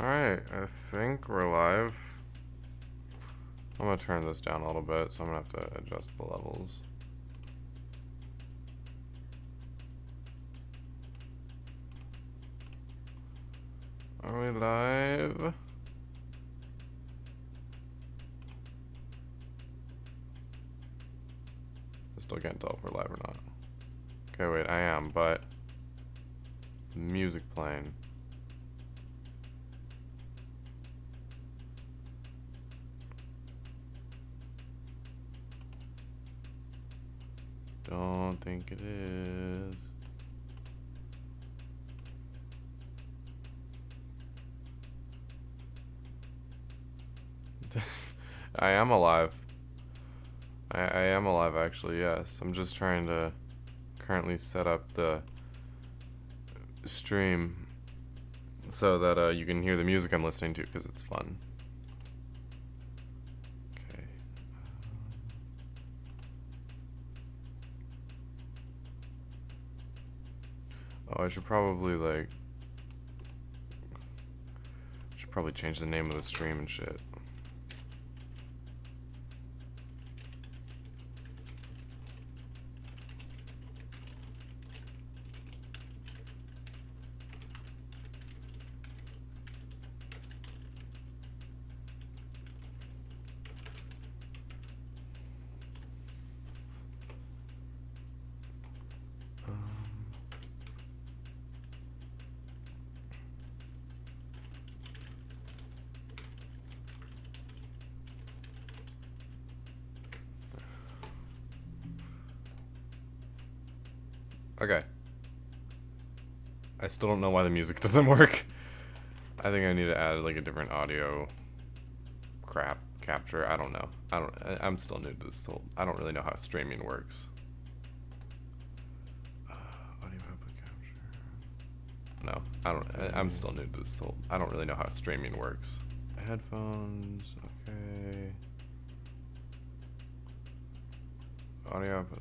Alright, I think we're live. I'm gonna turn this down a little bit, so I'm gonna have to adjust the levels. Are we live? I still can't tell if we're live or not. Okay, wait, I am, but music playing. Don't think it is. I am alive. I am alive, actually, yes. I'm just trying to currently set up the stream so that you can hear the music I'm listening to, because it's fun. Okay. Oh, I should probably, like... should probably change the name of the stream and shit. Okay. I still don't know why the music doesn't work. I think I need to add like a different audio crap capture. I don't know. I'm still new to this whole. I don't really know how streaming works. Audio output capture. No, I don't. I'm still new to this whole. I don't really know how streaming works. Headphones. Okay. Audio output.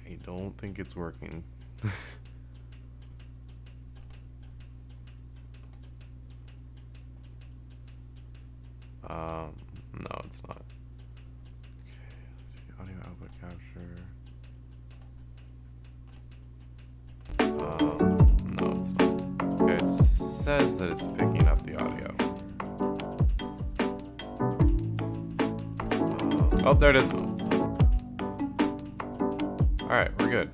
I don't think it's working. No, it's not. Okay, let's see. Audio output capture. No, it's not. Okay, it says that it's picking up the audio. Oh, there it is. Alright, we're good.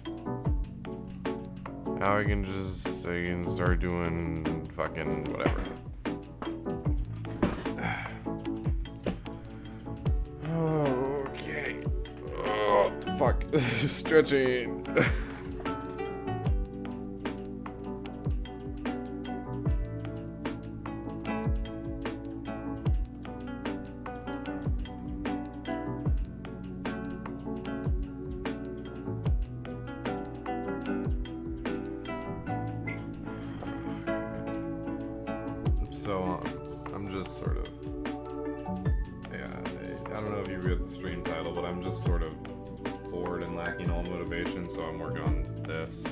Now I can just start doing fucking whatever. Okay. Oh, what the fuck. Stretching. So, I'm just sort of, yeah, I don't know if you read the stream title, but I'm just sort of bored and lacking all motivation, so I'm working on this.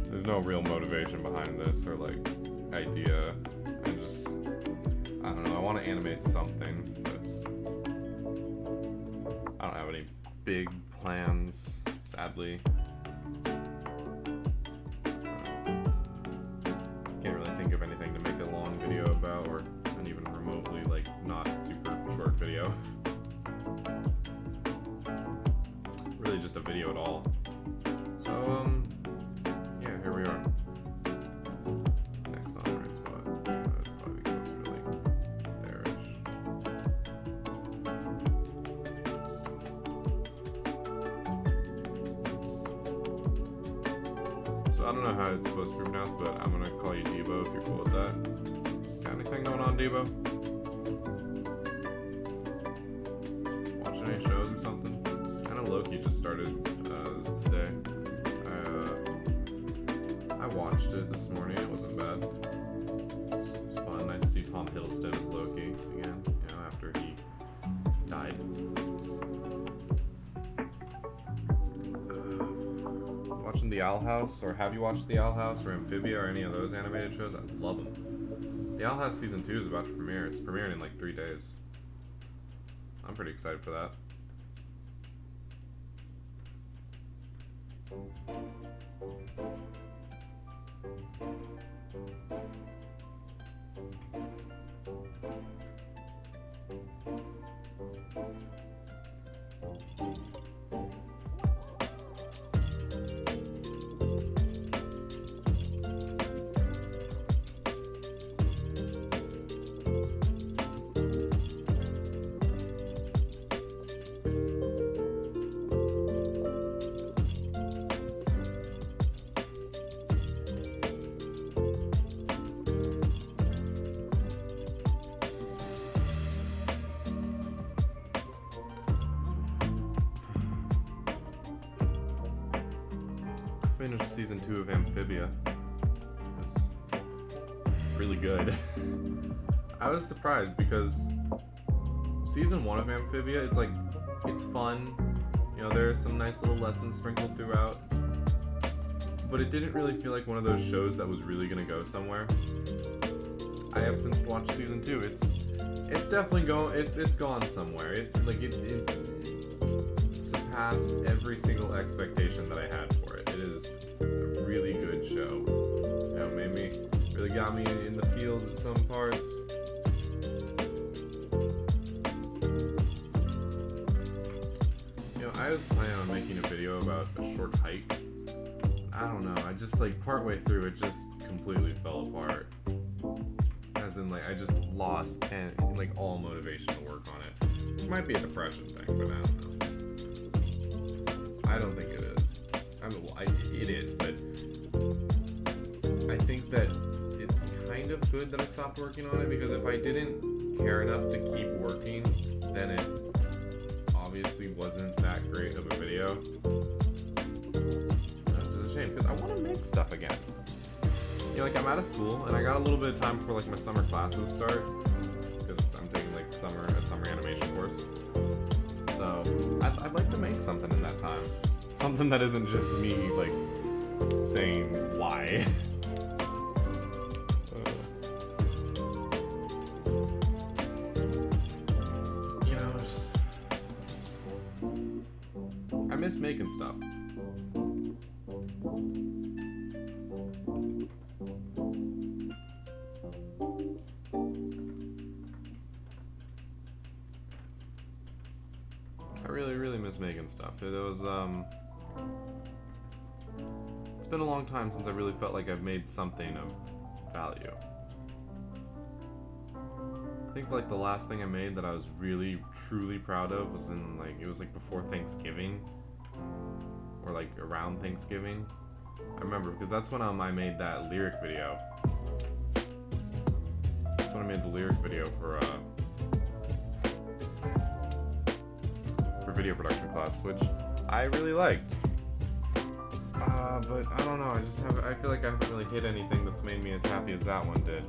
There's no real motivation behind this, or like, idea. I don't know, I want to animate something, but I don't have any big plans, sadly. Can't really think of anything to make a long video about, or an even remotely, like, not super short video. Really just a video at all. So, yeah, here we are. Next on the right spot. Probably closer to, like, there-ish. So I don't know how it's supposed to be pronounced, but I'm gonna call you Debo if you're cool with that. Got anything going on, Debo? Watching just started today. I watched it this morning. It wasn't bad. It was fun. Nice to see Tom Hiddleston as Loki again. You know, after he died. Watching The Owl House, or have you watched The Owl House or Amphibia or any of those animated shows? I love them. The Owl House season 2 is about to premiere. It's premiering in like 3 days. I'm pretty excited for that. Finished season 2 of Amphibia. It's really good. I was surprised because season 1 of Amphibia, it's fun. You know, there are some nice little lessons sprinkled throughout. But it didn't really feel like one of those shows that was really gonna go somewhere. I have since watched season 2. It's definitely it's gone somewhere. It surpassed every single expectation that I had for it. It is a really good show. You know, really got me in the feels at some parts. You know, I was planning on making a video about a short hike. I don't know, I just partway through it just completely fell apart. As in I just lost all motivation to work on it. It might be a depression thing, but I don't know. I don't think it is. I mean, well, it is, but I think that it's kind of good that I stopped working on it, because if I didn't care enough to keep working, then it obviously wasn't that great of a video. Which is a shame, because I want to make stuff again. You know, I'm out of school, and I got a little bit of time before my summer classes start, because I'm taking a summer animation course. So I'd like to make something in that time. Something that isn't just me saying why. You know, I miss making stuff. I really miss making stuff. It was it's been a long time since I really felt like I've made something of value. I think the last thing I made that I was really truly proud of was in it was before Thanksgiving, or around Thanksgiving. I remember because that's when I made that lyric video. That's when I made the lyric video for video production class, which I really liked. But I don't know, I feel like I haven't really hit anything that's made me as happy as that one did.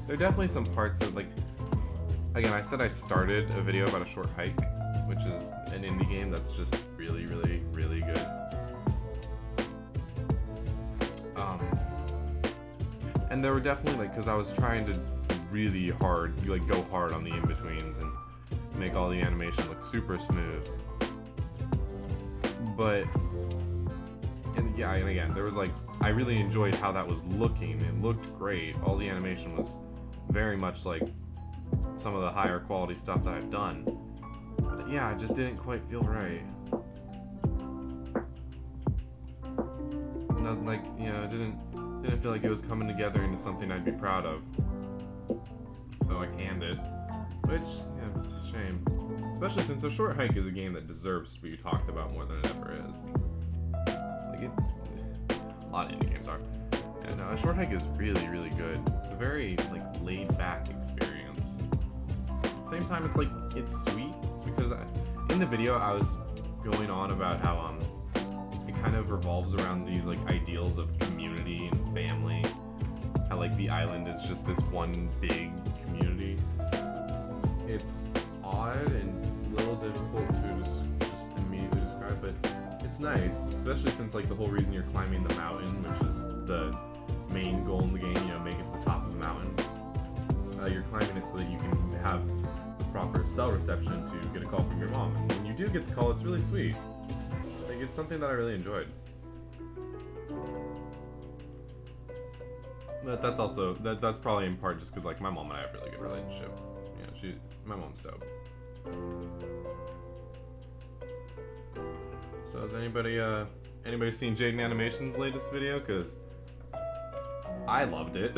There are definitely some parts of again, I said I started a video about a short hike, which is an indie game that's just really good. And there were definitely because I was trying to really hard, go hard on the in-betweens and make all the animation look super smooth. But and again, there was I really enjoyed how that was looking. It looked great. All the animation was very much like some of the higher quality stuff that I've done. But yeah, it just didn't quite feel right. Nothing it didn't feel like it was coming together into something I'd be proud of. So I canned it. Which, yeah, it's a shame. Especially since A Short Hike is a game that deserves to be talked about more than it ever is. A lot of indie games are. And A Short Hike is really good. It's a very, laid-back experience. At the same time, it's sweet, because in the video, I was going on about how it kind of revolves around these like ideals of community and family. How like the island is just this one big community. It's odd and a little difficult to just immediately describe, but it's nice, especially since like the whole reason you're climbing the mountain, which is the main goal in the game, you know, make it to the top of the mountain. You're climbing it so that you can have the proper cell reception to get a call from your mom. And when you do get the call, it's really sweet. Like, it's something that I really enjoyed. But that's also that's probably in part just because like my mom and I have a really good relationship. You know, my mom's dope. So has anybody seen Jaden Animation's latest video? Because I loved it.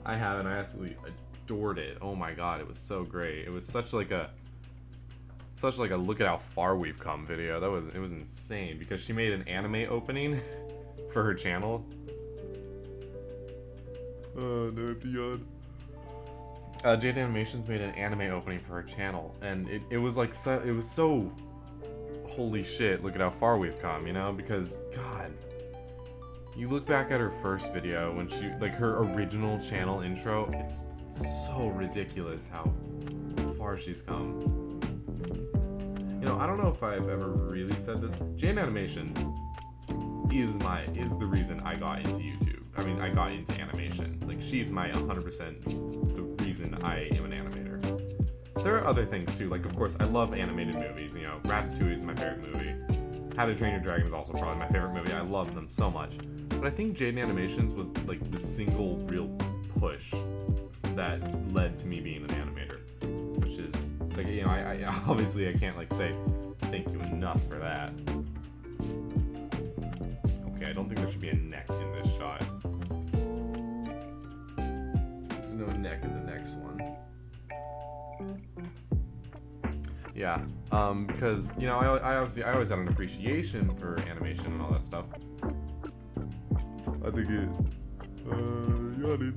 I have, and I absolutely adored it. Oh my god, it was so great. It was such like a look at how far we've come video. It was insane because she made an anime opening for her channel. Oh, no, yawn. Jade Animations made an anime opening for her channel, and it was like it was so holy shit. Look at how far we've come, you know? Because God. You look back at her first video when she, like her original channel intro, it's so ridiculous how far she's come. You know, I don't know if I've ever really said this. Jane Animations is the reason I got into YouTube. I mean, I got into animation. Like, she's my 100% the reason I am an animator. There are other things too. Like, of course, I love animated movies. You know, Ratatouille is my favorite movie. How to Train Your Dragon is also probably my favorite movie. I love them so much. But I think Jaden Animations was like the single real push that led to me being an animator. Which is, like, you know, I obviously I can't like say thank you enough for that. Okay, I don't think there should be a neck in this shot. There's no neck in the next one. Yeah, because, you know, I always had an appreciation for animation and all that stuff. I think yawning.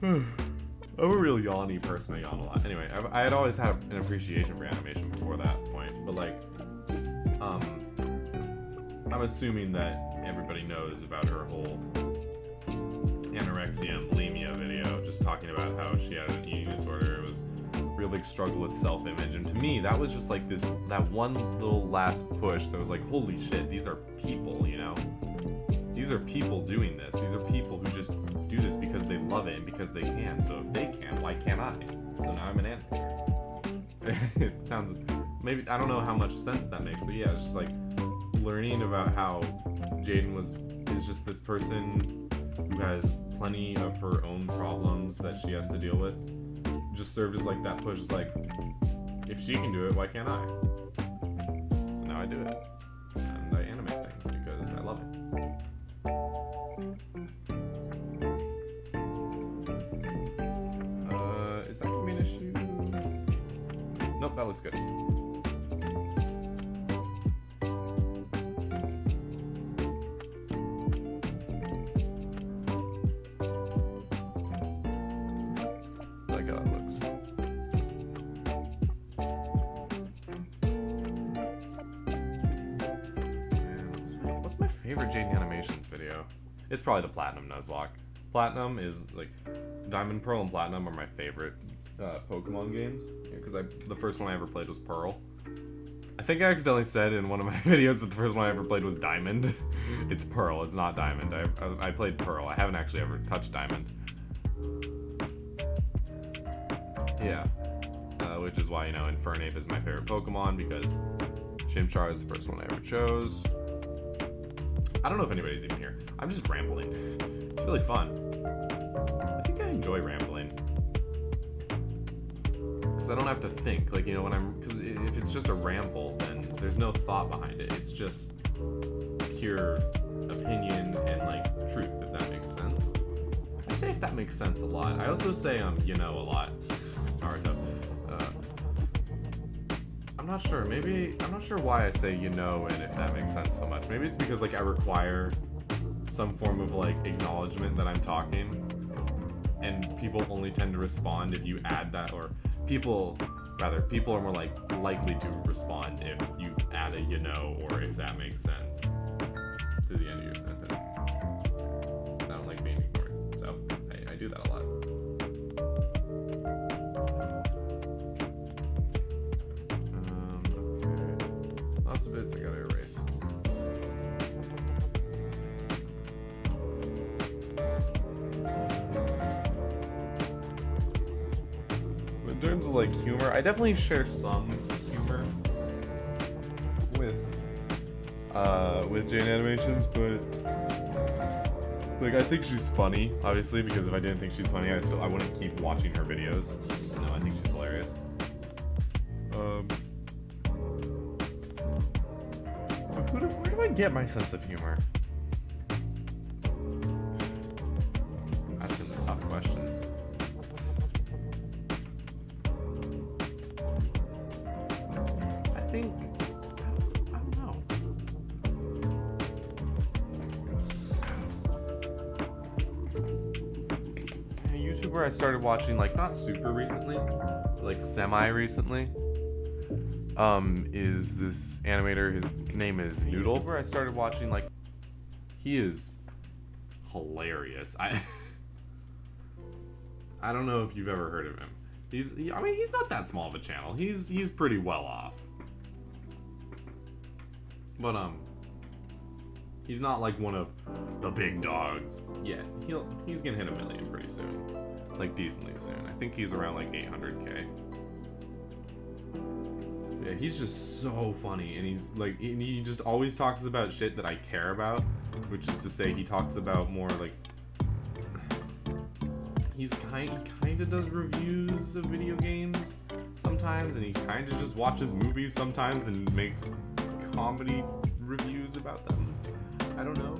I'm a real yawny person. I yawn a lot. Anyway, I had always had an appreciation for animation before that point, but like, I'm assuming that everybody knows about her whole anorexia and bulimia video, just talking about how she had an eating disorder. It was real big struggle with self-image, and to me that was just like that one little last push that was like, holy shit, these are people, you know, these are people doing this, these are people who just do this because they love it and because they can. So if they can, why can't I? So now I'm an animator. It sounds, maybe, I don't know how much sense that makes, but yeah, it's just like learning about how Jaden is just this person who has plenty of her own problems that she has to deal with. Just served as like that push. It's like, if she can do it, why can't I? So now I do it, and I animate things because I love it. Is that gonna be an issue? Nope, that looks good. Favorite Jaden Animations video? It's probably the Platinum Nuzlocke. Platinum is like Diamond, Pearl, and Platinum are my favorite Pokemon games, because the first one I ever played was Pearl. I think I accidentally said in one of my videos that the first one I ever played was Diamond. It's Pearl, it's not Diamond. I played Pearl. I haven't actually ever touched Diamond. Yeah, which is why, you know, Infernape is my favorite Pokemon, because Chimchar is the first one I ever chose. I don't know if anybody's even here. I'm just rambling. It's really fun. I think I enjoy rambling. Because I don't have to think. Like, you know, because if it's just a ramble, then there's no thought behind it. It's just pure opinion and, like, truth, if that makes sense. I say if that makes sense a lot. I also say, you know, a lot. Naruto. I'm not sure. I'm not sure why I say you know and if that makes sense so much. Maybe it's because, like, I require some form of, like, acknowledgement that I'm talking, and people only tend to respond if you add that, or people Rather, people are more likely to respond if you add a you know or if that makes sense to the end of your sentence. I don't like being ignored, so I do that a lot. Okay. Lots of bits I gotta erase. In terms of like humor, I definitely share some humor with Jane Animations, but like I think she's funny, obviously, because if I didn't think she's funny, I wouldn't keep watching her videos. No, I think she's hilarious. Where do I get my sense of humor? Asking the tough questions. I don't know. A YouTuber I started watching, like, not super recently, like semi-recently, is this animator. His name is Noodle, where I started watching, like, he is hilarious. I don't know if you've ever heard of him. He's not that small of a channel. He's pretty well off. But he's not like one of the big dogs yet. He's gonna hit 1 million pretty soon. Like decently soon. I think he's around like 800K. Yeah, he's just so funny, and he just always talks about shit that I care about, which is to say he talks about more like he kind of does reviews of video games sometimes, and he kind of just watches movies sometimes and makes comedy reviews about them. I don't know.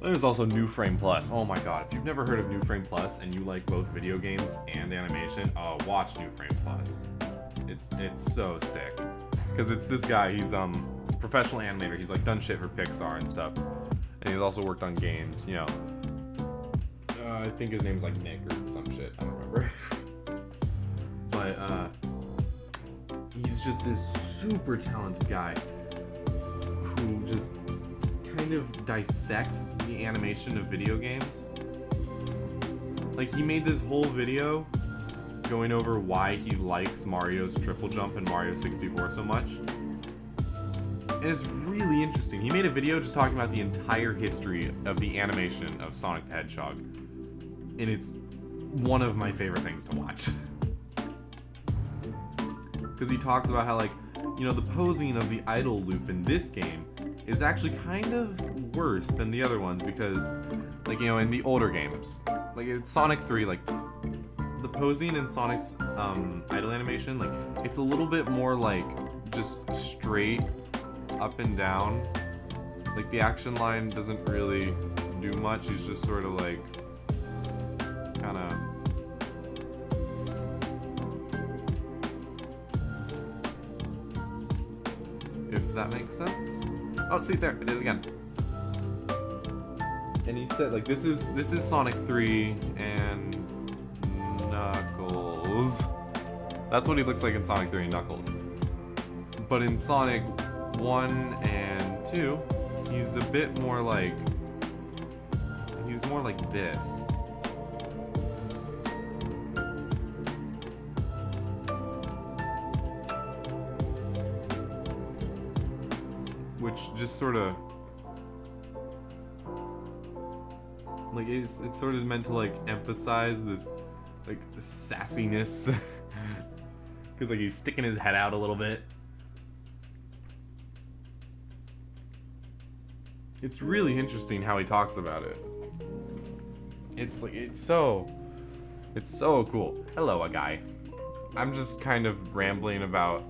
There's also New Frame Plus. Oh my god, if you've never heard of New Frame Plus and you like both video games and animation, watch New Frame Plus. It's so sick. Because it's this guy, he's professional animator. He's like done shit for Pixar and stuff. And he's also worked on games, you know. I think his name's like Nick or some shit. I don't remember. But he's just this super talented guy who just kind of dissects the animation of video games. Like, he made this whole video going over why he likes Mario's triple jump and Mario 64 so much. And it's really interesting. He made a video just talking about the entire history of the animation of Sonic the Hedgehog. And it's one of my favorite things to watch. Because he talks about how, like, you know, the posing of the idle loop in this game is actually kind of worse than the other ones, because, like, you know, in the older games, like in Sonic 3, like, the posing in Sonic's idle animation, like, it's a little bit more, like, just straight up and down. Like, the action line doesn't really do much. He's just sort of, like, kind of... if that makes sense. Oh, see there, I did it again. And he said, like, this is Sonic 3 and Knuckles. That's what he looks like in Sonic 3 and Knuckles. But in Sonic 1 and 2, he's a bit more like... he's more like this. Which just sort of... like, it's sort of meant to, like, emphasize this, like, sassiness. Because, like, he's sticking his head out a little bit. It's really interesting how he talks about it. It's, like, it's so cool. Hello, a guy. I'm just kind of rambling about,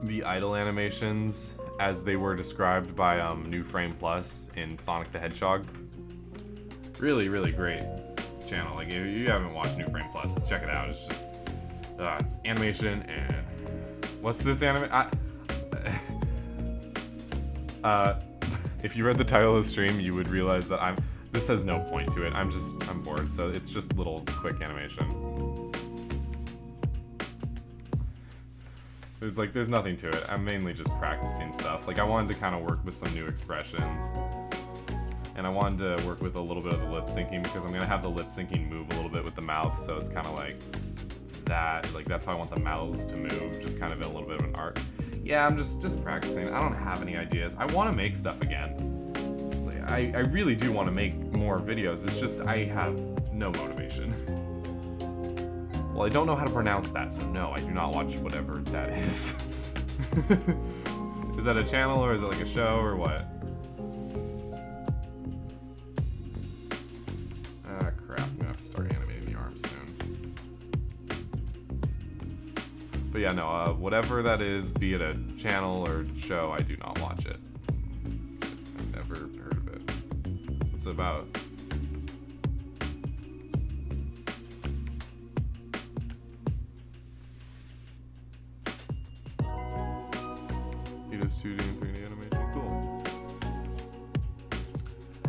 the idle animations as they were described by New Frame Plus in Sonic the Hedgehog. Really, really great channel. Like, if you haven't watched New Frame Plus, check it out. It's just it's animation and what's this anime? If you read the title of the stream, you would realize that this has no point to it. I'm bored, so it's just little quick animation. There's nothing to it. I'm mainly just practicing stuff. Like, I wanted to kind of work with some new expressions. And I wanted to work with a little bit of the lip syncing because I'm gonna have the lip syncing move a little bit with the mouth, so it's kind of like that. Like, that's how I want the mouths to move, just kind of a little bit of an art. Yeah, I'm just practicing. I don't have any ideas. I want to make stuff again. Like, I really do want to make more videos. It's just I have no motivation. Well, I don't know how to pronounce that, so no, I do not watch whatever that is. Is that a channel, or is it like a show, or what? Ah, crap. I'm gonna have to start animating the arms soon. But yeah, no, whatever that is, be it a channel or show, I do not watch it. I've never heard of it. What's it about? He does 2D and 3D animation. Cool.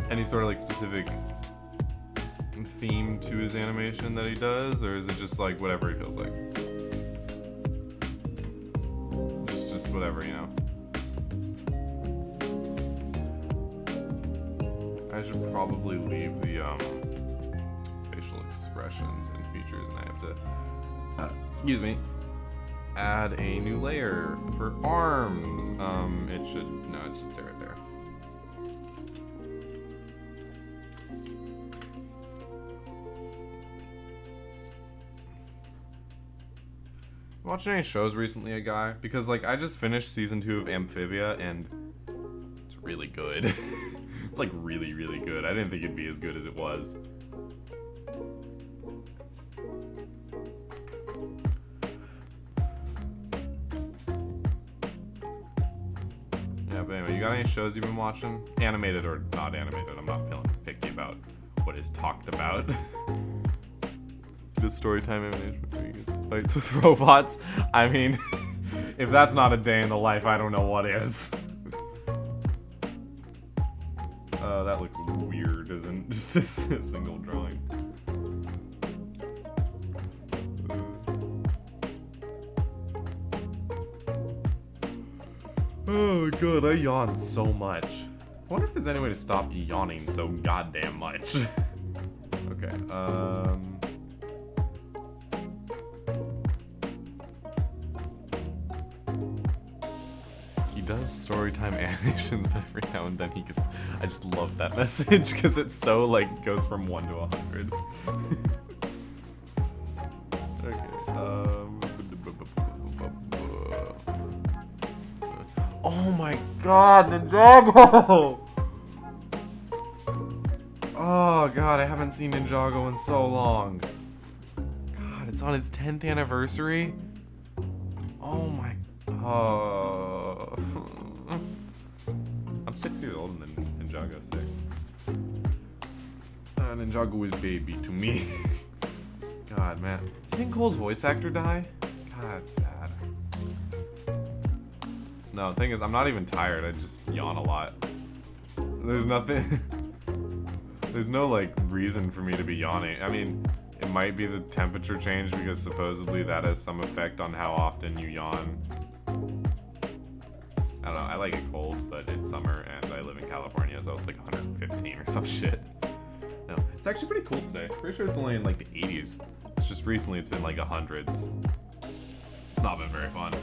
Any sort of like specific theme to his animation that he does, or is it just like whatever he feels like? Just whatever, you know. I should probably leave the facial expressions and features, and I have to excuse me, add a new layer for arms. It should stay right there. Watching any shows recently, guy? Because like I just finished season 2 of Amphibia and it's really good. It's like really, really good. I didn't think it'd be as good as it was. Yeah, but anyway, you got any shows you've been watching? Animated or not animated? I'm not feeling picky about what is talked about. Good storytime animation where he gets fights with robots. I mean, if that's not a day in the life, I don't know what is. That looks weird, isn't just a single drawing. Oh god, I yawn so much. I wonder if there's any way to stop yawning so goddamn much. Okay, He does storytime animations, but every now and then he gets... I just love that message, because it's so, like, goes from 1 to 100. Oh my god, Ninjago! Oh god, I haven't seen Ninjago in so long. God, it's on its 10th anniversary? Oh my... Oh... I'm 6 years old and then Ninjago's 6. Ninjago is baby to me. God, man. Didn't Cole's voice actor die? God, it's sad. No, the thing is, I'm not even tired. I just yawn a lot. There's nothing... There's no, like, reason for me to be yawning. I mean, it might be the temperature change because supposedly that has some effect on how often you yawn. I don't know, I like it cold, but it's summer and I live in California, so it's like 115 or some shit. No, it's actually pretty cool today. Pretty sure it's only in like the 80s. It's just recently it's been like 100s. It's not been very fun.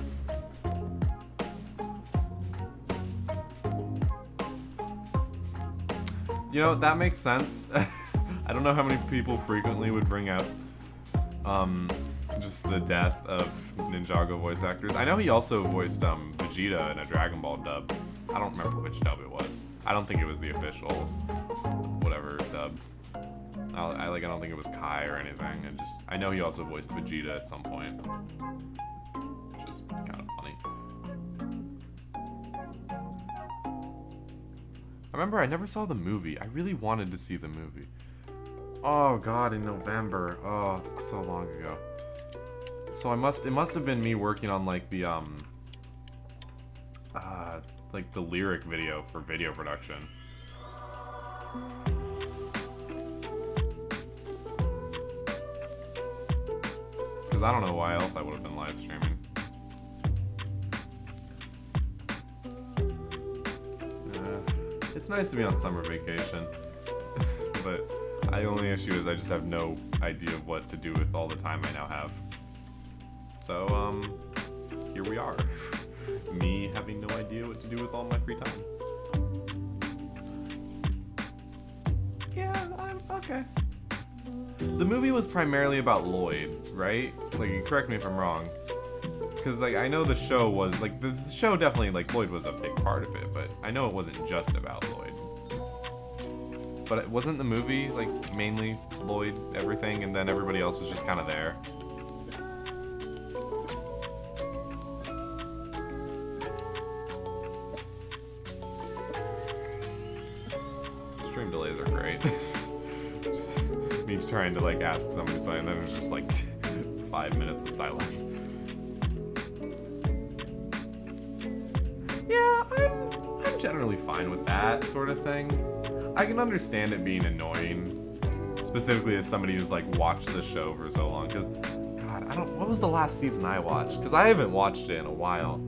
You know, that makes sense. I don't know how many people frequently would bring up just the death of Ninjago voice actors. I know he also voiced Vegeta in a Dragon Ball dub. I don't remember which dub it was. I don't think it was the official whatever dub. I don't think it was Kai or anything. I know he also voiced Vegeta at some point, which is kind of funny. I remember I never saw the movie. I really wanted to see the movie. Oh god, in November. Oh, that's so long ago. So it must have been me working on like the like the lyric video for video production. Because I don't know why else I would have been live streaming. It's nice to be on summer vacation, but the only issue is I just have no idea of what to do with all the time I now have. So, here we are. Me having no idea what to do with all my free time. Yeah, I'm okay. The movie was primarily about Lloyd, right? Like, correct me if I'm wrong. Because, like, I know the show was, like, the show definitely, like, Lloyd was a big part of it, but I know it wasn't just about Lloyd. But it wasn't the movie, like, mainly Lloyd, everything, and then everybody else was just kind of there. Stream delays are great. Just me trying to, like, ask somebody something, and then it was just, like, 5 minutes of silence. Yeah, I'm generally fine with that sort of thing. I can understand it being annoying, specifically as somebody who's like watched the show for so long. Because, God, what was the last season I watched? Because I haven't watched it in a while.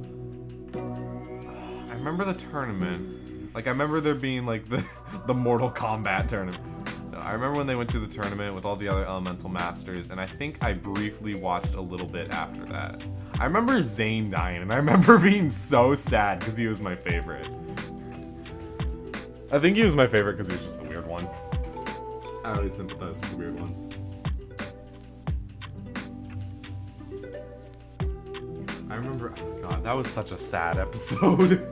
I remember the tournament. Like, I remember there being like the Mortal Kombat tournament. I remember when they went to the tournament with all the other Elemental Masters, and I think I briefly watched a little bit after that. I remember Zane dying, and I remember being so sad because he was my favorite. I think he was my favorite because he was just the weird one. I always sympathize with the weird ones. I remember, oh God, that was such a sad episode.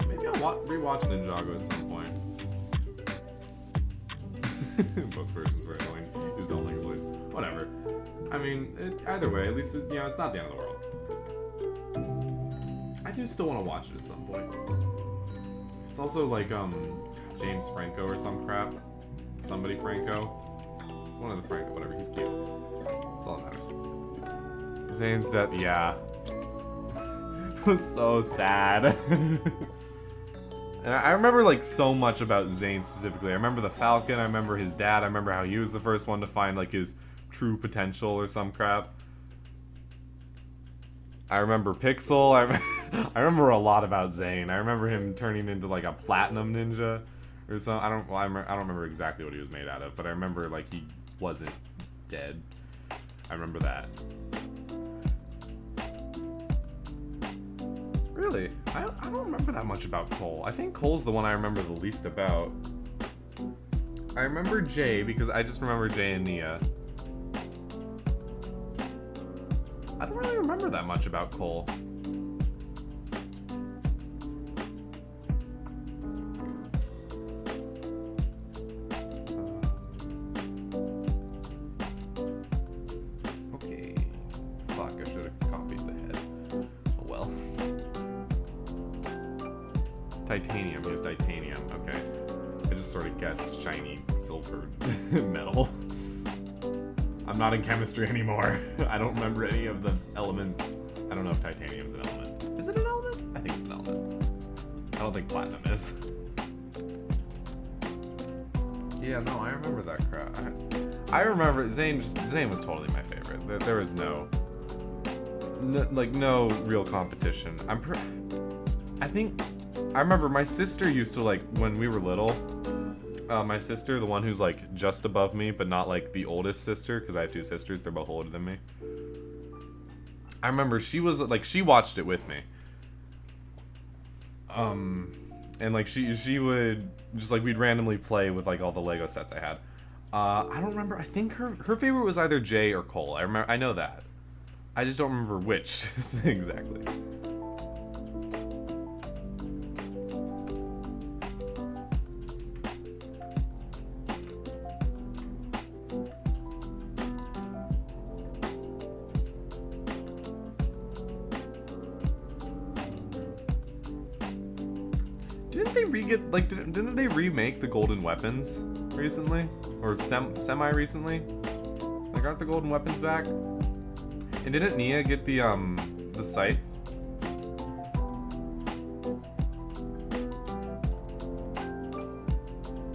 Maybe I'll rewatch Ninjago at some point. Both versions were annoying. You just don't like Lloyd. Whatever. I mean, either way, at least it's not the end of the world. I do still want to watch it at some point. It's also like James Franco or some crap. Somebody Franco. One of the Franco, whatever. He's cute. That's all that matters. Zane's death, yeah. It was so sad. And I remember, like, so much about Zane specifically. I remember the Falcon, I remember his dad, I remember how he was the first one to find, like, his true potential or some crap. I remember Pixel, I remember a lot about Zane. I remember him turning into, like, a platinum ninja or something. I don't remember exactly what he was made out of, but I remember, like, he wasn't dead. I remember that. Really? I don't remember that much about Cole. I think Cole's the one I remember the least about. I remember Jay because I just remember Jay and Nia. I don't really remember that much about Cole. Okay. Fuck, I should have copied the head. Oh well. Titanium. He was titanium. Okay. I just sort of guessed shiny silver metal. I'm not in chemistry anymore. I don't remember any of the elements. I don't know if titanium's an element. Is it an element? I think it's an element. I don't think platinum is. Yeah, no, I remember that crap. I remember Zane was totally my favorite. There was no real competition. I think I remember my sister used to, like, when we were little, my sister, the one who's, like, just above me, but not, like, the oldest sister, because I have two sisters, they're both older than me. I remember she was, like, she watched it with me. And, like, she would, just, like, we'd randomly play with, like, all the Lego sets I had. I don't remember, I think her favorite was either Jay or Cole. I know that. I just don't remember which, exactly. Didn't they didn't they remake the Golden Weapons? recently, or semi-recently. Like, aren't the golden weapons back? And didn't Nia get the scythe?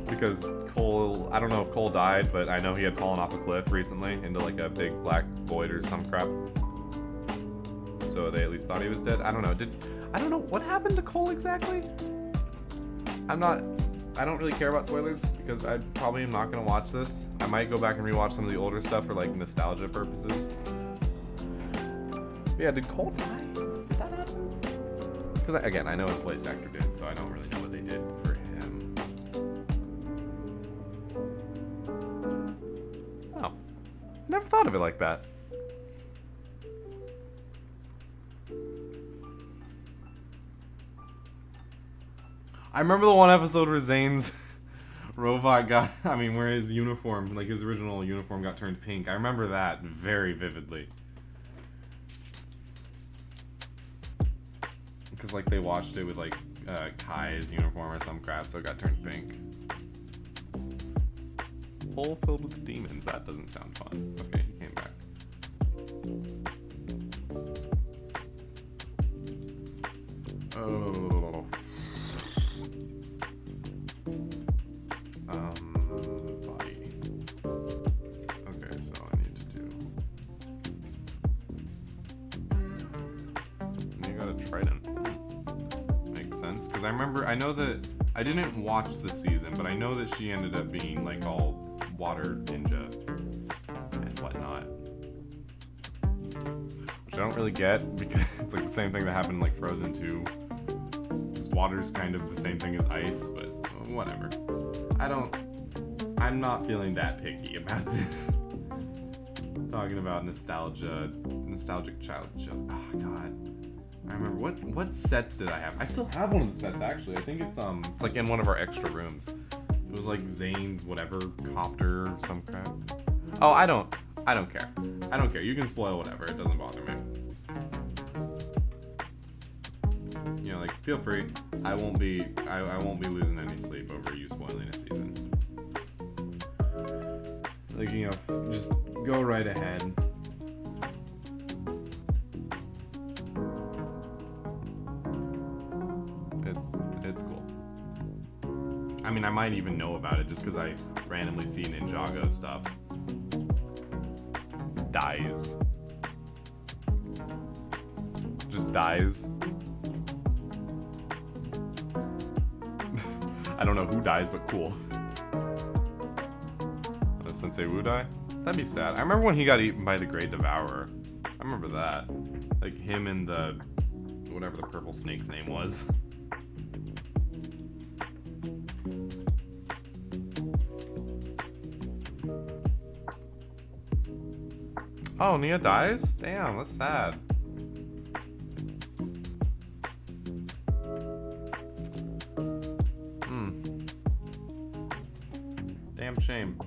Because Cole, I don't know if Cole died, but I know he had fallen off a cliff recently into like a big black void or some crap. So they at least thought he was dead. I don't know. I don't know what happened to Cole exactly? I don't really care about spoilers because I probably am not gonna watch this. I might go back and rewatch some of the older stuff for like nostalgia purposes. But yeah, did Cole die? Did that happen? Because again, I know his voice actor did, so I don't really know what they did for him. Oh, never thought of it like that. I remember the one episode where Zane's robot where his uniform, like his original uniform got turned pink. I remember that very vividly. Because, like, they watched it with, like, Kai's uniform or some crap, so it got turned pink. Hole filled with demons. That doesn't sound fun. Okay, he came back. Oh. Body. Okay, so I need to do... You got a trident. Makes sense. Because I know that... I didn't watch this season, but I know that she ended up being, like, all water ninja and whatnot. Which I don't really get, because it's, like, the same thing that happened in, like, Frozen 2. Because water's kind of the same thing as ice, but whatever. I'm not feeling that picky about this. Talking about nostalgic childhood shows. Oh god. I remember what sets did I have? I still have one of the sets actually. I think it's like in one of our extra rooms. It was like Zane's whatever copter or some crap. Oh, I don't care. I don't care. You can spoil whatever. It doesn't bother me. You know, like feel free. I won't be losing any sleep over you spoiling a season. Like, you know, just go right ahead. It's cool. I mean, I might even know about it just because I randomly see Ninjago stuff. Dies. Just dies. I don't know who dies, but cool. Does Sensei Wu die? That'd be sad. I remember when he got eaten by the Great Devourer. I remember that. Like him and the... whatever the purple snake's name was. Oh, Nia dies? Damn, that's sad. Damn shame.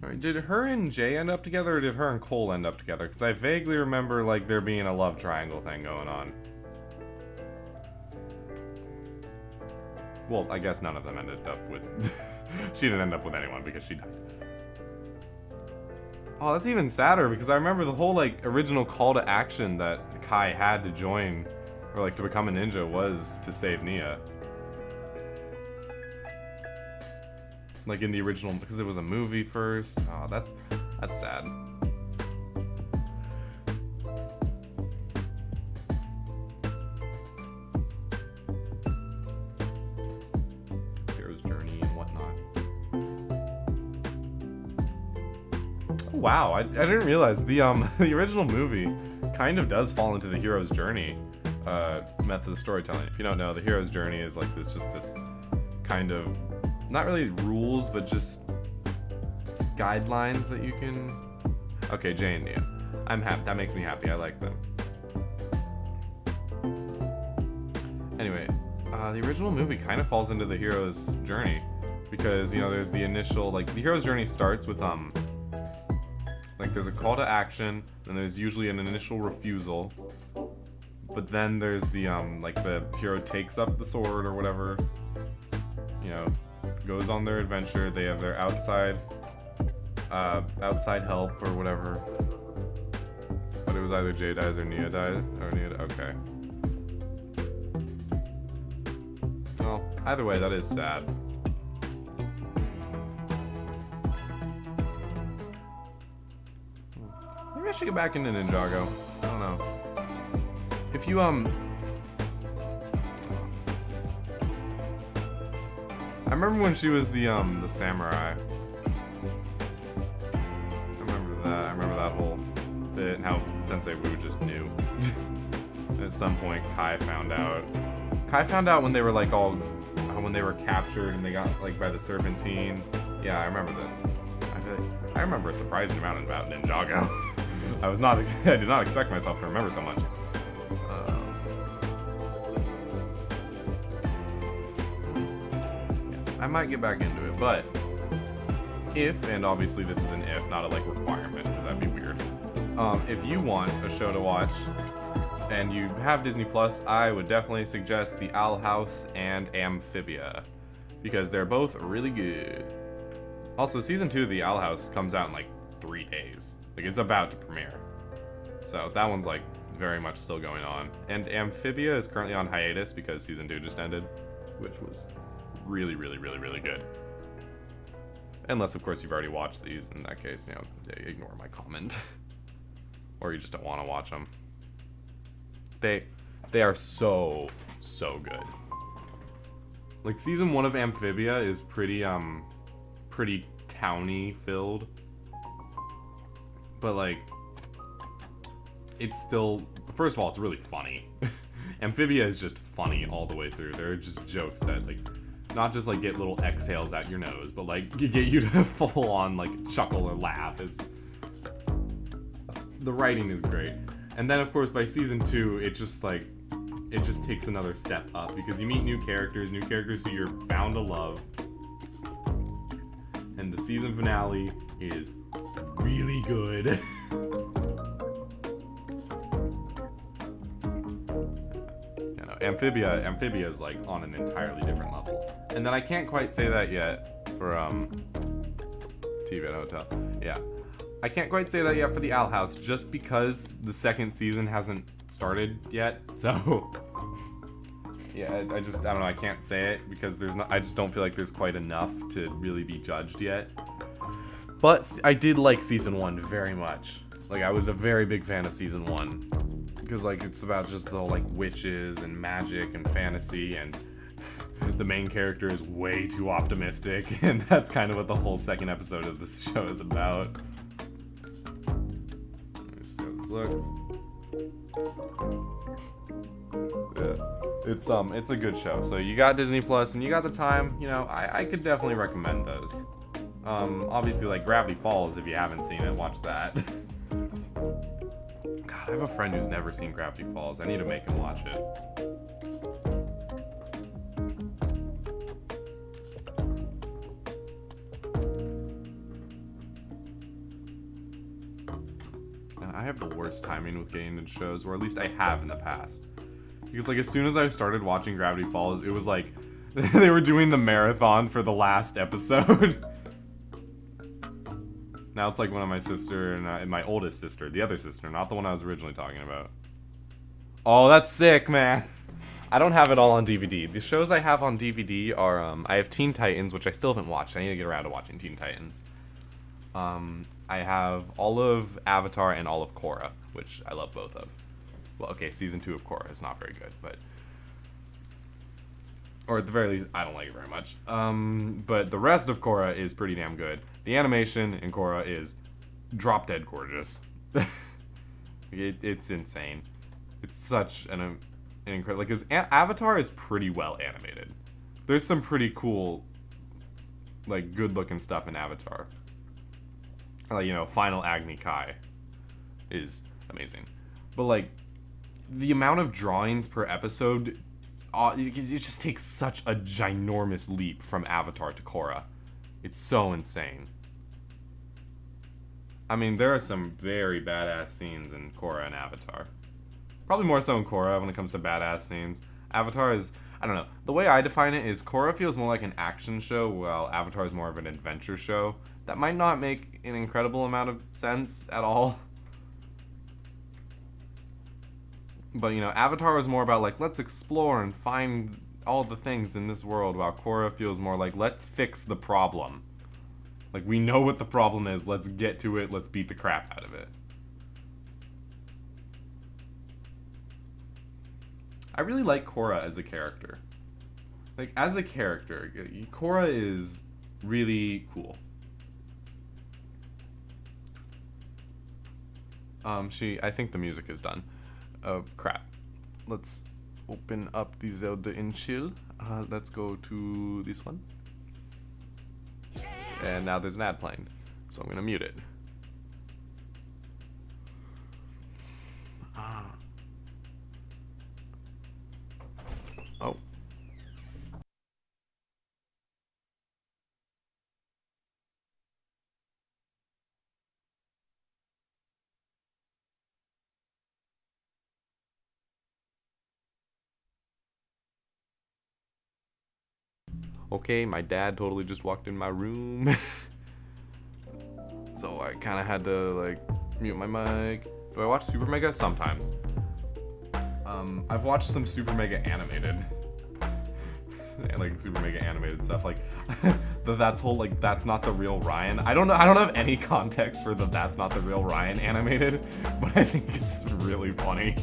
Alright, did her and Jay end up together, or did her and Cole end up together? Because I vaguely remember, like, there being a love triangle thing going on. Well, I guess none of them ended up with... She didn't end up with anyone because she died. Oh, that's even sadder because I remember the whole, like, original call to action that Kai had to join, or, like, to become a ninja was to save Nia. Like, in the original, because it was a movie first. Oh, that's sad. Hero's journey and whatnot. Wow, I didn't realize the the original movie kind of does fall into the hero's journey method of storytelling. If you don't know, the hero's journey is like this kind of not really rules, but just guidelines that you can. Okay, Jay and Nia. I'm happy. That makes me happy. I like them. Anyway, the original movie kind of falls into the hero's journey because, you know, there's the initial, like, the hero's journey starts with like, there's a call to action, and there's usually an initial refusal, but then there's the like, the hero takes up the sword or whatever, you know, goes on their adventure. They have their outside help or whatever. But it was either Jay dies or Nia dies. Okay. Well, either way, that is sad. Maybe I should get back into Ninjago. I don't know. If you, I remember when she was the samurai. I remember that whole bit and how Sensei Wu just knew. And at some point, Kai found out. Kai found out when they were like when they were captured and they got like by the Serpentine. Yeah, I remember this. I remember a surprising amount about Ninjago. I did not expect myself to remember so much. I might get back into it, but if, and obviously this is an if, not a like requirement, because that'd be weird. If you want a show to watch and you have Disney Plus, I would definitely suggest The Owl House and Amphibia, because they're both really good. Also, season 2 of The Owl House comes out in like 3 days. Like, it's about to premiere. So that one's like very much still going on. And Amphibia is currently on hiatus because season 2 just ended, which was really, really, really, really good. Unless, of course, you've already watched these. In that case, you know, ignore my comment. Or you just don't want to watch them. They are so good. Like, season 1 of Amphibia is pretty towny filled. But, like, it's still... First of all, it's really funny. Amphibia is just funny all the way through. There are just jokes that, like... Not just, like, get little exhales out your nose, but, like, get you to full-on, like, chuckle or laugh. The writing is great. And then, of course, by season 2, it just takes another step up, because you meet new characters who you're bound to love. And the season finale is really good. Amphibia is like on an entirely different level. And then I can't quite say that yet for TV at Hotel. Yeah. I can't quite say that yet for the Owl House just because the second season hasn't started yet. So yeah, I don't know, I can't say it because I just don't feel like there's quite enough to really be judged yet. But I did like season 1 very much. Like, I was a very big fan of season 1. Because, like, it's about just the whole, like, witches and magic and fantasy, and the main character is way too optimistic, and that's kind of what the whole second episode of this show is about. Let's see how this looks. Yeah. It's a good show. So you got Disney Plus and you got the time, you know, I could definitely recommend those. Obviously, like, Gravity Falls, if you haven't seen it, watch that. God, I have a friend who's never seen Gravity Falls. I need to make him watch it. I have the worst timing with getting into shows, or at least I have in the past. Because, like, as soon as I started watching Gravity Falls, it was like they were doing the marathon for the last episode. Now it's like one of my sister and my oldest sister, the other sister, not the one I was originally talking about. Oh, that's sick, man. I don't have it all on DVD. The shows I have on DVD are, I have Teen Titans, which I still haven't watched. I need to get around to watching Teen Titans. I have all of Avatar and all of Korra, which I love both of. Well, okay, season 2 of Korra is not very good, but... Or at the very least, I don't like it very much. But the rest of Korra is pretty damn good. The animation in Korra is drop-dead gorgeous. It's insane. It's such an incredible... Like, because Avatar is pretty well animated. There's some pretty cool, like, good-looking stuff in Avatar. Like, you know, Final Agni Kai is amazing. But, like, the amount of drawings per episode... it just takes such a ginormous leap from Avatar to Korra. It's so insane. I mean, there are some very badass scenes in Korra and Avatar. Probably more so in Korra when it comes to badass scenes. Avatar is... I don't know. The way I define it is Korra feels more like an action show, while Avatar is more of an adventure show. That might not make an incredible amount of sense at all. But, you know, Avatar is more about, like, let's explore and find all the things in this world, while Korra feels more like, let's fix the problem. Like, we know what the problem is, let's get to it, let's beat the crap out of it. I really like Korra as a character. Like, as a character, Korra is really cool. I think the music is done. Oh, crap. Let's open up the Zelda and chill. Let's go to this one. And now there's an ad playing, so I'm gonna mute it. Oh. Okay, my dad totally just walked in my room. So I kind of had to, like, mute my mic. Do I watch Super Mega? Sometimes. I've watched some Super Mega animated. And, like, Super Mega animated stuff. Like, that's not the real Ryan. I don't have any context for the That's Not the Real Ryan animated, but I think it's really funny.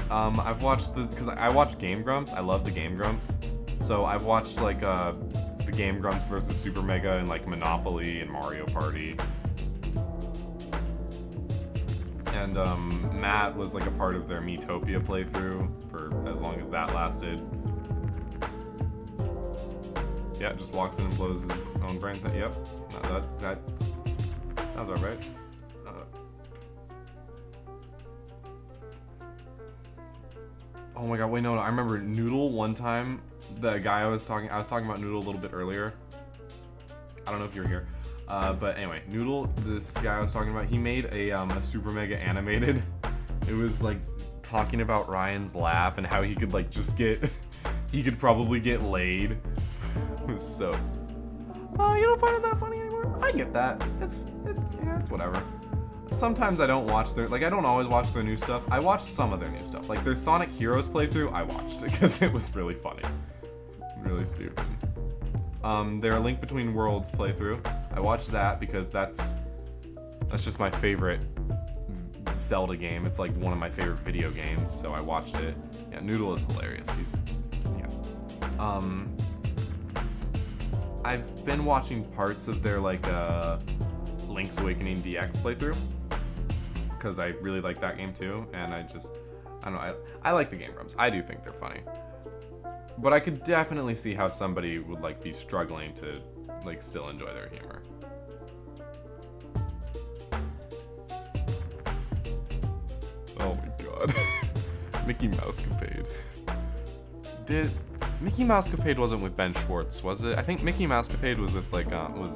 I've watched because I watch Game Grumps. I love the Game Grumps. So I've watched, like, the Game Grumps versus Super Mega and, like, Monopoly and Mario Party. And Matt was, like, a part of their Miitopia playthrough for as long as that lasted. Yeah, just walks in and blows his own brains out. Yep, that sounds about right. Oh my god, wait, no, I remember Noodle one time. The guy I was talking about Noodle a little bit earlier. I don't know if you were here. But anyway, Noodle, this guy I was talking about, he made a Super Mega animated. It was, like, talking about Ryan's laugh and how he could, like, just get, he could probably get laid. It was so, you don't find it that funny anymore? I get that. Yeah, it's whatever. Sometimes I don't watch their, like, I don't always watch their new stuff. I watched some of their new stuff. Like, their Sonic Heroes playthrough, I watched it because it was really funny. Really stupid. Their Link Between Worlds playthrough, I watched that because that's just my favorite Zelda game. It's, like, one of my favorite video games, so I watched it. Yeah, Noodle is hilarious. Yeah. I've been watching parts of their, like, Link's Awakening DX playthrough because I really like that game too, and I don't know, I like the Game Grumps. I do think they're funny, but I could definitely see how somebody would, like, be struggling to, like, still enjoy their humor. Oh my god. Mickey Mousecapade. Mickey Mousecapade wasn't with Ben Schwartz, was it? I think Mickey Mousecapade was with, like, no,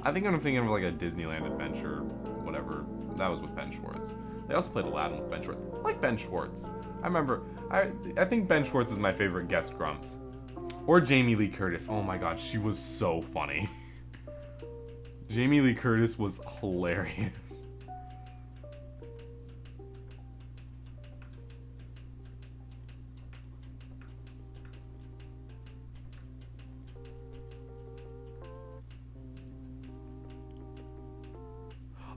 I think I'm thinking of, like, a Disneyland Adventure, whatever. That was with Ben Schwartz. They also played Aladdin with Ben Schwartz. I like Ben Schwartz. I remember, I think Ben Schwartz is my favorite guest Grumps. Or Jamie Lee Curtis. Oh my god, she was so funny. Jamie Lee Curtis was hilarious.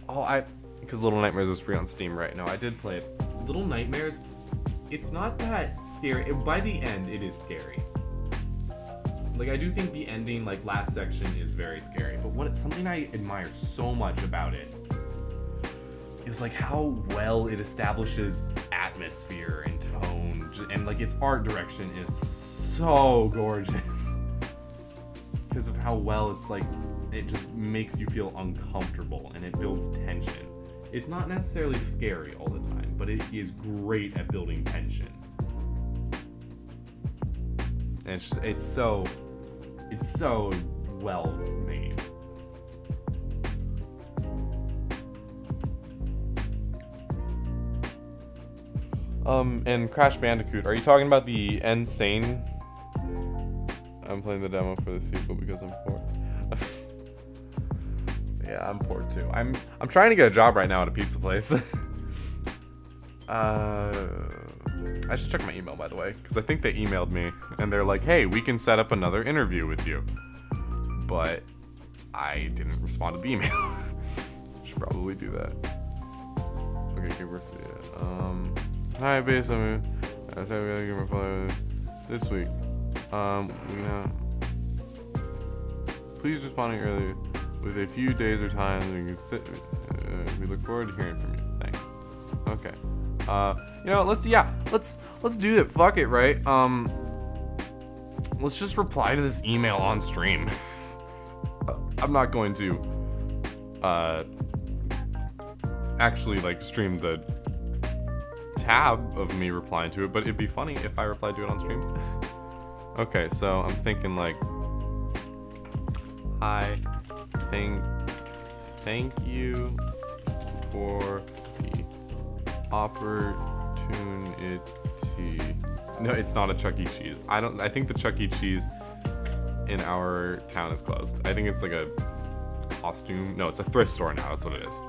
Oh, because Little Nightmares is free on Steam right now. I did play it. Little Nightmares, it's not that scary. By the end, it is scary. Like, I do think the ending, like, last section is very scary. But something I admire so much about it is, like, how well it establishes atmosphere and tone. And, like, its art direction is so gorgeous. Because of how well it's, like, it just makes you feel uncomfortable and it builds tension. It's not necessarily scary all the time, but it is great at building tension. And it's so well made. And Crash Bandicoot. Are you talking about the Insane? I'm playing the demo for the sequel because I'm poor. Yeah, I'm poor too. I'm trying to get a job right now at a pizza place. I should check my email, by the way, because I think they emailed me and they're like, hey, we can set up another interview with you. But I didn't respond to the email. Should probably do that. Okay, we're hi, base. I said we gotta give a reply this week. Please responding earlier with a few days or times. We can sit. We look forward to hearing from you. Thanks. Okay. You know, let's do it. Fuck it, right? Let's just reply to this email on stream. I'm not going to actually like stream the tab of me replying to it, but it'd be funny if I replied to it on stream. Okay, so I'm thinking like, hi, thank you for the opportunity. No, it's not a Chuck E. Cheese. I think the Chuck E. Cheese in our town is closed. I think it's like a costume. No, it's a thrift store now. That's what it is.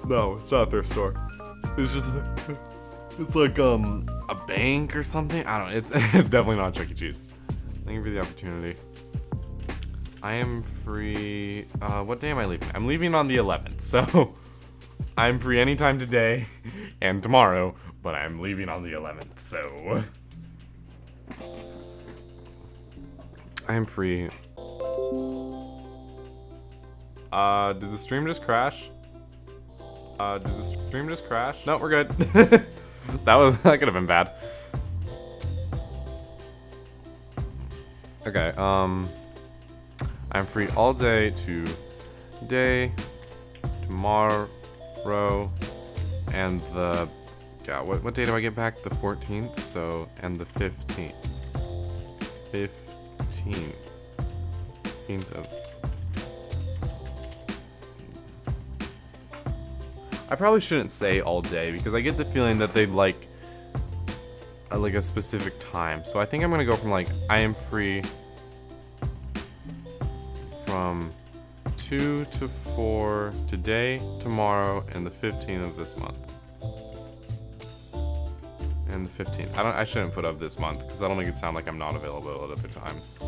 No, it's not a thrift store. It's just it's like a bank or something. I don't know. It's definitely not Chuck E. Cheese. Thank you for the opportunity. I am free. What day am I leaving? I'm leaving on the 11th, so I'm free anytime today and tomorrow, but I'm leaving on the 11th, so I am free. Did the stream just crash? Did the stream just crash? No, we're good. that could have been bad. Okay, I'm free all day today, tomorrow, and the what day do I get back? The 14th, so, and the 15th. 15th of. I probably shouldn't say all day because I get the feeling that they'd like a specific time. So I think I'm gonna go from like, I am free from 2 to 4 today, tomorrow, and the 15th of this month. And the 15th. I shouldn't put of this month because I don't make it sound like I'm not available at other times.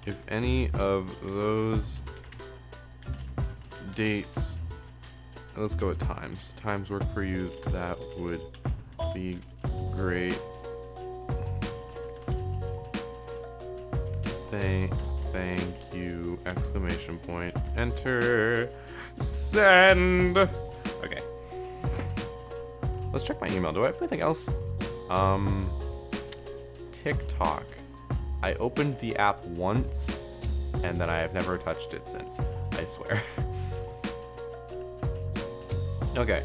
If any of those dates, let's go with times work for you, that would be great. Thank you, exclamation point, enter, send. Okay. Let's check my email. Do I have anything else? TikTok. I opened the app once, and then I have never touched it since. I swear. Okay.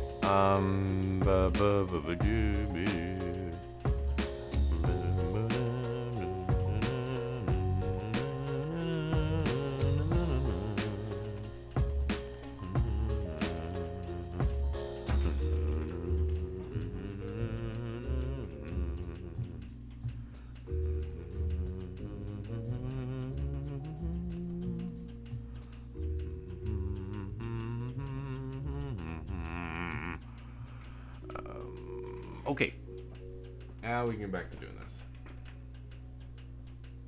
Okay. Now we can get back to doing this.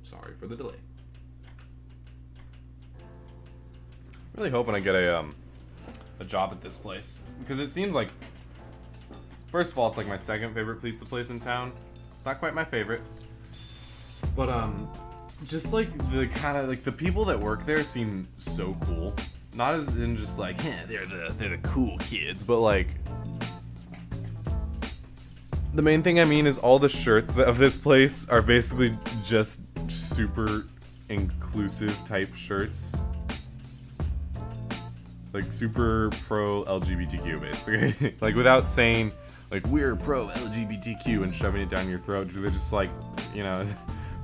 Sorry for the delay. Really hoping I get a job at this place because it seems like, first of all, it's like my second favorite pizza place in town. It's not quite my favorite, but just like the kind of like the people that work there seem so cool. Not as in just like, they're the cool kids, but like. The main thing I mean is all the shirts of this place are basically just super inclusive type shirts. Like super pro LGBTQ basically. Like without saying like we're pro LGBTQ and shoving it down your throat, they're just like, you know,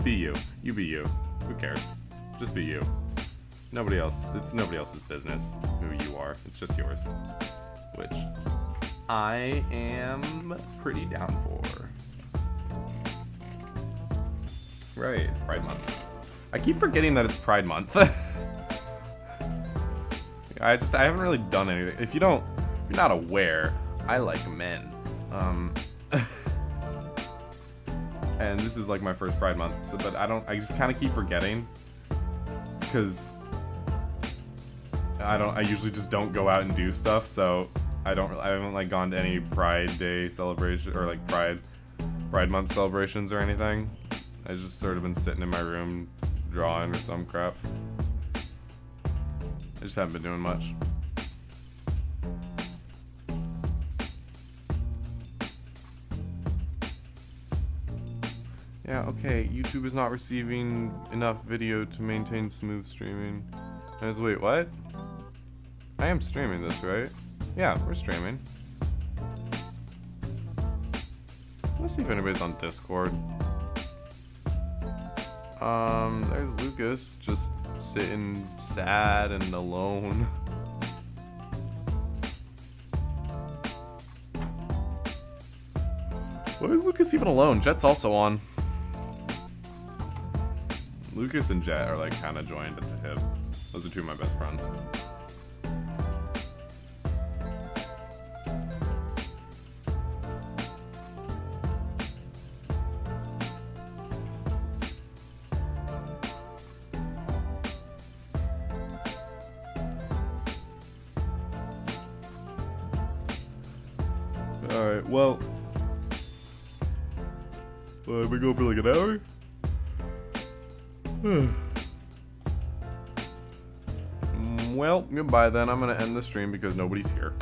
be you. You be you. Who cares? Just be you. Nobody else. It's nobody else's business who you are. It's just yours. Which I am pretty down for. Right, it's Pride Month. I keep forgetting that it's Pride Month. I haven't really done anything. If you're not aware, I like men. And this is like my first Pride Month, so but I just kind of keep forgetting because I usually just don't go out and do stuff, so I haven't like gone to any Pride Day celebration or like Pride Month celebrations or anything. I just sort of been sitting in my room drawing or some crap. I just haven't been doing much. Yeah, okay, YouTube is not receiving enough video to maintain smooth streaming. Wait, what? I am streaming this, right? Yeah, we're streaming. Let's see if anybody's on Discord. There's Lucas, just sitting sad and alone. Why is Lucas even alone? Jet's also on. Lucas and Jet are like kind of joined at the hip. Those are two of my best friends. Alright, well, we go for like an hour? Well, goodbye then. I'm gonna end the stream because nobody's here.